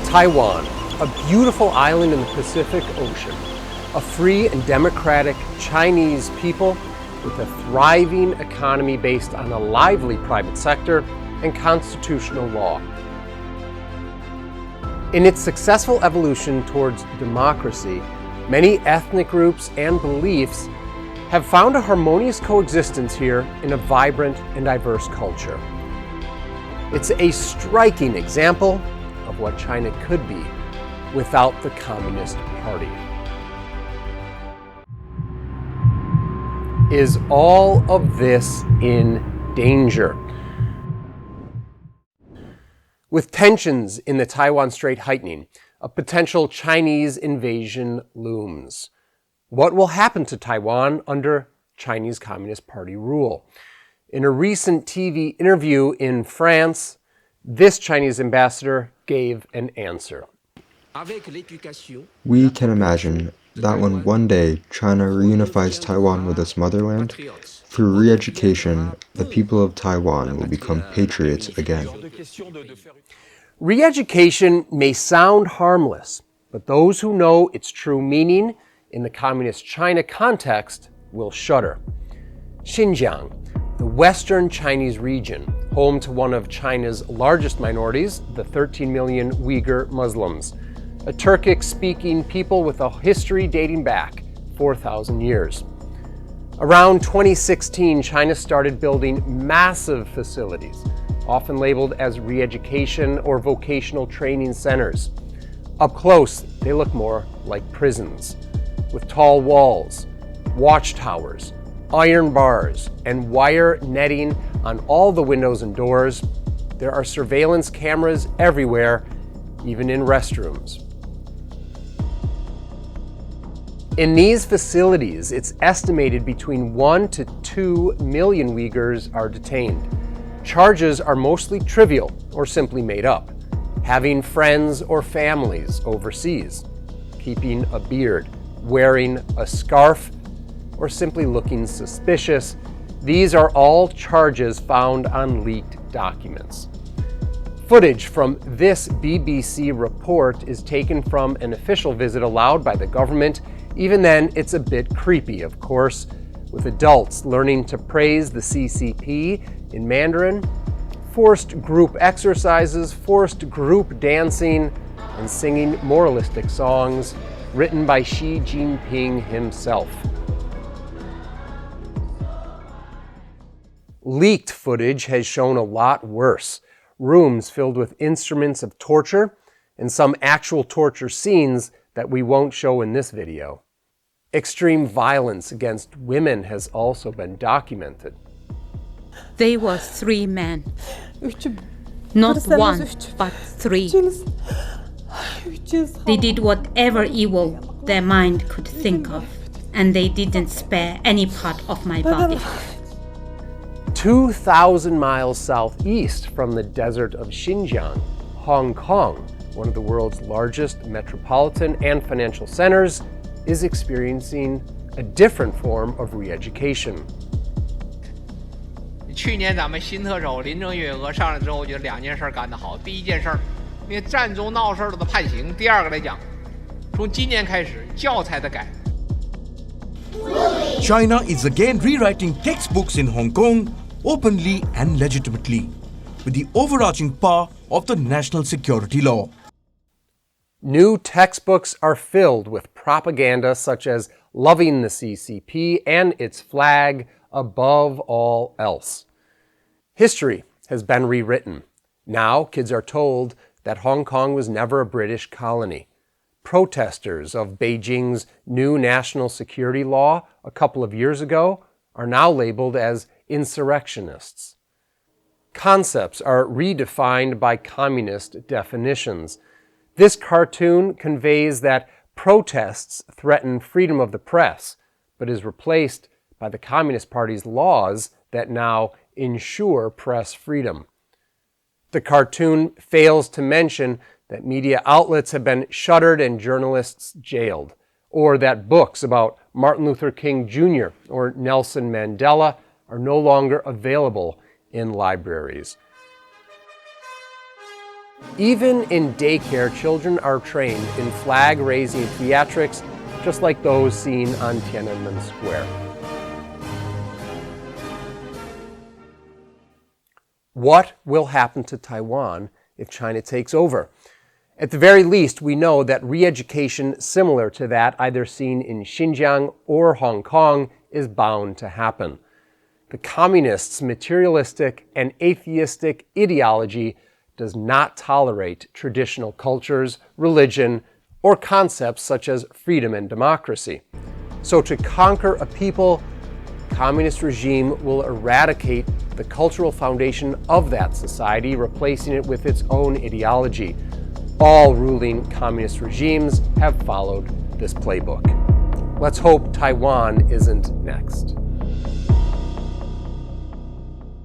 Taiwan, a beautiful island in the Pacific Ocean, a free and democratic Chinese people with a thriving economy based on a lively private sector and constitutional law. In its successful evolution towards democracy, many ethnic groups and beliefs have found a harmonious coexistence here in a vibrant and diverse culture. It's a striking example of what China could be without the Communist Party. Is all of this in danger? With tensions in the Taiwan Strait heightening, a potential Chinese invasion looms. What will happen to Taiwan under Chinese Communist Party rule? In a recent TV interview in France, this Chinese ambassador gave an answer. We can imagine that when one day China reunifies Taiwan with its motherland, through re-education, the people of Taiwan will become patriots again. Re-education may sound harmless, but those who know its true meaning in the Communist China context will shudder. Xinjiang, the Western Chinese region, home to one of China's largest minorities, the 13 million Uyghur Muslims, a Turkic-speaking people with a history dating back 4,000 years. Around 2016, China started building massive facilities, often labeled as re-education or vocational training centers. Up close, they look more like prisons, with tall walls, watchtowers, iron bars, and wire netting on all the windows and doors. There are surveillance cameras everywhere, even in restrooms. In these facilities, it's estimated between 1 to 2 million Uyghurs are detained. Charges are mostly trivial or simply made up. Having friends or families overseas, keeping a beard, wearing a scarf, or simply looking suspicious. These are all charges found on leaked documents. Footage from this BBC report is taken from an official visit allowed by the government. Even then, it's a bit creepy, of course, with adults learning to praise the CCP in Mandarin, forced group exercises, forced group dancing, and singing moralistic songs written by Xi Jinping himself. Leaked footage has shown a lot worse. Rooms filled with instruments of torture and some actual torture scenes that we won't show in this video. Extreme violence against women has also been documented. They were 3 men. Not 1, but 3. They did whatever evil their mind could think of, and they didn't spare any part of my body. 2,000 miles southeast from the desert of Xinjiang, Hong Kong, one of the world's largest metropolitan and financial centers, is experiencing a different form of re-education. 去年咱们新特首林郑月娥上来之后，我觉得2件事干得好。第一件事，那占中闹事的判刑；第二个来讲，从今年开始教材的改。 China is again rewriting textbooks in Hong Kong openly and legitimately, with the overarching power of the national security law. New textbooks are filled with propaganda such as loving the CCP and its flag above all else. History has been rewritten. Now kids are told that Hong Kong was never a British colony. Protesters of Beijing's new national security law a couple of years ago are now labeled as insurrectionists. Concepts are redefined by communist definitions. This cartoon conveys that protests threaten freedom of the press, but is replaced by the Communist Party's laws that now ensure press freedom. The cartoon fails to mention that media outlets have been shuttered and journalists jailed, or that books about Martin Luther King Jr. or Nelson Mandela are no longer available in libraries. Even in daycare, children are trained in flag-raising theatrics, just like those seen on Tiananmen Square. What will happen to Taiwan if China takes over? At the very least, we know that re-education similar to that either seen in Xinjiang or Hong Kong is bound to happen. The communists' materialistic and atheistic ideology does not tolerate traditional cultures, religion, or concepts such as freedom and democracy. So to conquer a people, the communist regime will eradicate the cultural foundation of that society, replacing it with its own ideology. All ruling communist regimes have followed this playbook. Let's hope Taiwan isn't next.